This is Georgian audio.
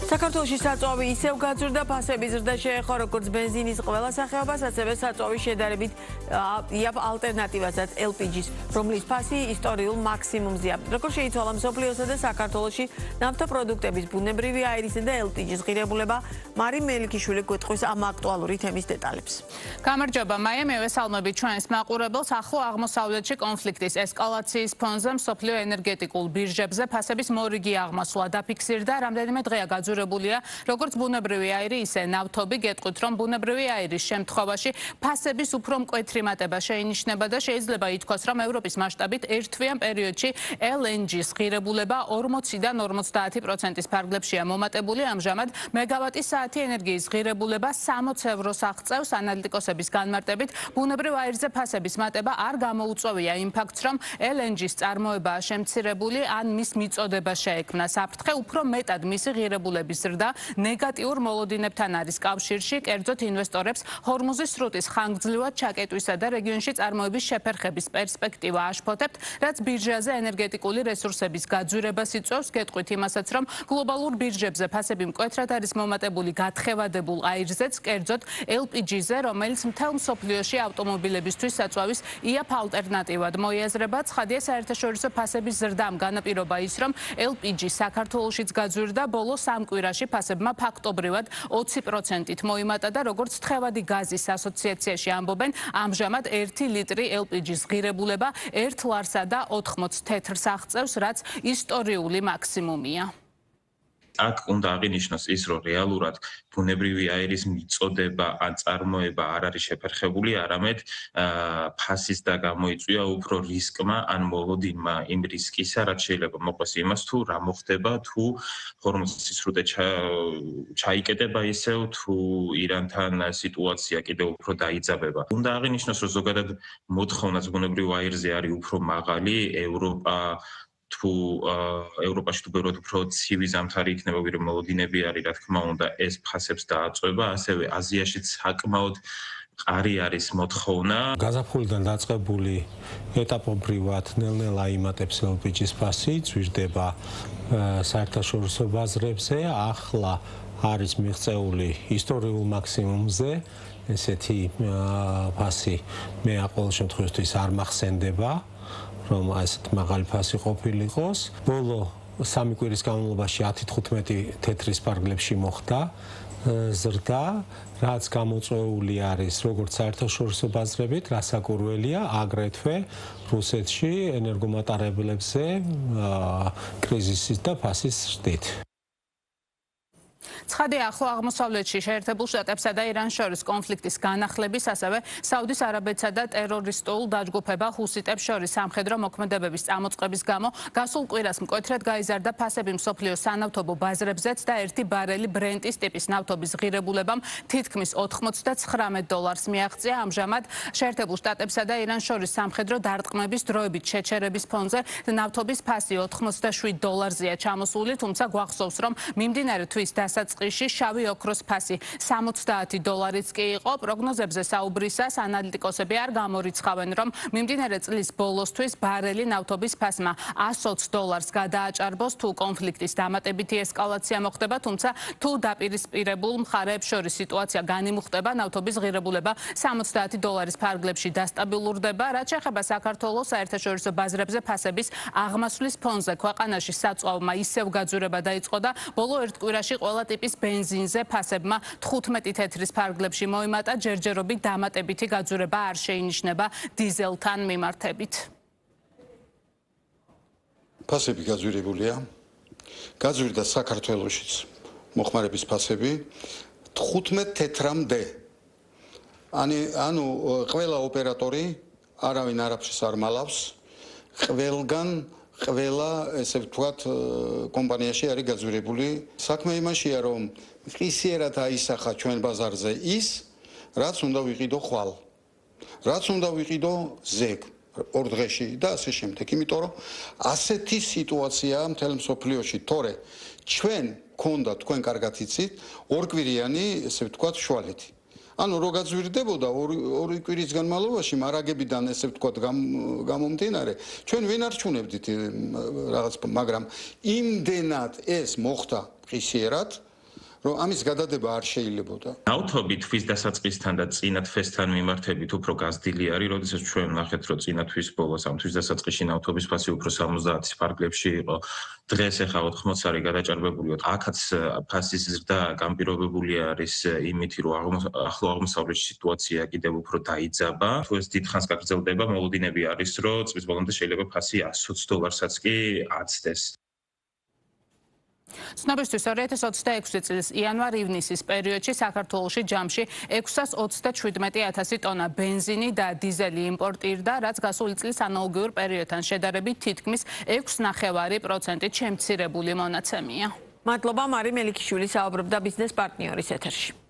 საქართველოში საწვავი ისევ გაძვირდა, ფასები ზრდა შეეხო როგორც ბენზინის ყველა სახეობას, ასევე საწვავის შედარებით იაფ ალტერნატივასაც LPG-ს, რომლის ფასი ისტორიულ მაქსიმუმზეა. Როგორ შეიცვალა მსოფლიოსა და საქართველოში ნავთობპროდუქტების ბუნებრივი აირისა და LPG-ს ღირებულება, მარი მელიქიშვილი გვეტყვის ამ აქტუალური თემის დეტალებს. გამარჯობა, მაია, მევესალმები ჩვენს მაყურებელს. ახლო აღმოსავლეთში კონფლიქტის ესკალაციის ფონზე მსოფლიო ენერგეტიკულ ბირჟებზე ფასების მორიგი აღმასვლა დაფიქსირდა, რამდენიმე დღეა გაძვირებულია როგორც ბუნებრივი აირი, ისე ნავთობი. გეტყვით, რომ ბუნებრივი აირის შემთხვევაში ფასების უფრო მკვეთრი მატება შეინიშნება და შეიძლება ითქვას, რომ ევროპის მასშტაბით ერთთვიან პერიოდში LNG-ს ღირებულება 40-დან 50%-ის ფარგლებშია მომატებული. ამჟამად მეგავატის საათი ენერგიის ღირებულება 60 ევროს აღწევს. ანალიტიკოსების განმარტებით, ბუნებრივ აირზე ფასების მატება არ გამოუწვევია იმ ფაქტს, რომ LNG-ს წარმოებაა შემცირებული ან მის მიწოდება შეექმნა საფრთხე, უფრო მეტად მისი ღირებულების ზრდა ნეგატიურ მოლოდინებთან არის კავშირში, კერძოდ ინვესტორებს ჰორმუზის სრუტის ხანგრძლივად ჩაკეტვისა და რეგიონში წარმოების შეფერხების პერსპექტივა აშფოთებთ, რაც ბირჟაზე ენერგეტიკული რესურსების გაძვირებას იწვევს. გეტყვით იმასაც, რომ გლობალურ ბირჟებზე ფასები მკვეთრად არის მომატებული გათხევადებულ აირზეც, კერძოდ LPG-ზე, რომელიც მთელ მსოფლიოში ავტომობილებისთვის საწვავის იაფ ალტერნატივად მოიაზრება. ცხადია, საერთაშორისო ფასების ზრდამ განაპირობა ის, რომ LPG საქართველოშიც გაძვირდა. ბოლო 3 კვირაში ფასებმა ფაქტობრივად 20%-ით მოიმატა და როგორც თხევადი გაზის ასოციაციაში ამბობენ, ამჟამად 1 ლიტრი LPG-ს ღირებულება 1 ლარსა და 80 თეთრს აღწევს, რაც ისტორიული მაქსიმუმია. აქ უნდა აღინიშნოს ის, რომ რეალურად ბუნებრივი აირის მიწოდება ან წარმოება არ არის შეფერხებული, არამედ ფასის და გამოიწვია უფრო რისკმა ან მოლოდინმა იმ რისკისა, რაც შეიძლება მოყვეს იმას, თუ რა მოხდება, თუ ჰორმუზის სრუტე ჩაიკეტება ისევ, თუ ირანთან სიტუაცია კიდევ უფრო დაიძაბება. უნდა აღინიშნოს, რომ ზოგადად მოთხოვნაც ბუნებრივ აირზე არის უფრო მაღალი, თუ ევროპაში თუ ბევრად უფრო ცივი ზამთარი იქნება, ვიდრე მოლოდინები არის, რა თქმა უნდა, ეს ფასებს დააწვევა, ასევე აზიაშიც საკმაოდ ყარი არის მოთხოვნა. გაზაფხულიდან დაწყებული ეტაპობრივად ნელ-ნელა იმატებს LPG-ს ფასი, ძვირდება საერთაშორისო ბაზრებზე, ახლა არის მიღწეული ისტორიულ მაქსიმუმზე. ესეთი ფასი მე ყოველ შემთხვევაში არ მახსენდება, რომ ასეთ მაღალი ფასი ყოფილიყოს. ბოლო 3 კვირის განმავლობაში 10-15 თეთრის ფარგლებში მოხდა ზრდა, რაც გამოწვეული არის როგორც საერთაშორისო ბაზრებით, რასაკურველია, აგრეთვე რუსეთში ენერგომატარებლებზე კრიზისის და ფასის ზრდით. ცხადია, ახლო აღმოსავლეთში შეერთებულ შტატებსა და ირანს შორის კონფლიქტის განახლების, ასევე საუდის არაბეთსა და ტერორისტულ დაჯგუფება ჰუსიტებს შორის სამხედრო მოქმედებების წამოწყების გამო გასულ კვირას მკვეთრად გაიზარდა ფასები მსოფლიოს სანავთობო ბაზრებზეც და 1 ბარელი ბრენტის ტიპის ნავთობის ღირებულებამ თითქმის $99 მიაღწია. ამჟამად შეერთებულ შტატებსა და ირანს შორის სამხედრო დარტყმების დროებით შეჩერების ფონზე ნავთობის ფასი $87-ია ჩამოსული, თუმცა გვახსოვს, რომ მიმდინარე თვის დასაწყისში შავი ოქროს ფასი $60-იც კი იყო. პროგნოზებზე საუბრისას ანალიტიკოსები არ გამორიცხავენ, რომ მიმდინარე წლის ბოლოსთვის ბარელი ნავთობის ფასმა $120 გადააჭარბოს, თუ კონფლიქტის დამატებითი ესკალაცია მოხდება, თუმცა თუ დაპირისპირებულ მხარეებს შორის სიტუაცია განიმუხტება, ნავთობის ღირებულება $70 ფარგლებში დასტაბილურდება. რაც შეეხება საქართველოს საერთაშორისო ბაზრებზე ფასების აღმასვლის ფონზე, ქვეყანაში საწვავმა ისევ გაძვირება დაიწყო და ბოლო 1 კვირაში ყველა ტიპის ბენზინზე ფასებმა 15 თეთრის ფარგლებში მოიმატა. ჯერჯერობით დამატებითი გაძვირება არ შეინიშნება დიზელთან მიმართებით. ფასები გაძვირებულია. გაძვირდა საქართველოშიც მოხმარების ფასები 15 თეთრამდე. ანუ ყველა ოპერატორი არავინ არაფერს არ მალავს. ყველა, ესე ვთქვათ, კომპანიაში არის გაძვირებული. საქმე იმაშია, რომ ყისიერად აისახა ჩვენ ბაზარზე ის, რაც უნდა ვიყიდო ხვალ, რაც უნდა ვიყიდო ზეგ 2 დღეში და ასე შემდეგ. იმიტომ რომ ასეთი სიტუაციაა მთელ მსოფლიოში, თორე ჩვენ გქონდა, თქვენ კარგად იცით, 2 კვირიანი, ესე ვთქვათ, შუალეთი. ანუ რო გაძვირდებოდა 2 კვირის განმავლობაში მარაგებიდან ესე ვთქვათ გამომდინარე ჩვენ ვინ არჩუნებდით რაღაც, მაგრამ იმდენად ეს მოხდა ყისიერად რომ ამის გადადება არ შეიძლებოდა. ნავთობი თვის დასაწყისთან და წინა თვესთან მიმართებით უფრო გაზრდილი არის, როდესაც ჩვენ ვნახეთ, რომ წინა თვის ბოლოს ამ თვის დასაწყისში ნავთობის ფასი უფრო 70-ის ფარგლებში იყო. დღეს ახლა 80 არის გადაჭარბებული. აქაც ფასის ზრდა განპირობებული არის იმით, რომ ახლო აღმოსავლეთში სიტუაცია კიდევ უფრო დაიძაბა. თუ ეს დიდხანს გაგრძელდება, მოლოდინები არის, რომ წლის ბოლომდე შეიძლება ფასი $120-საც კი აცდეს. ცნობისთვის 2026 წლის იანვარ-ივნისის პერიოდში საქართველოში ჯამში 627,000 ტონა ბენზინი და დიზელი იმპორტირდა, რაც გასული წლის ანალოგიურ პერიოდთან შედარებით თითქმის 6,9%-ით შემცირებული მონაცემია. მადლობა მარი მელიქიშვილი საუბრობდა ბიზნეს პარტნიორის ეთერში.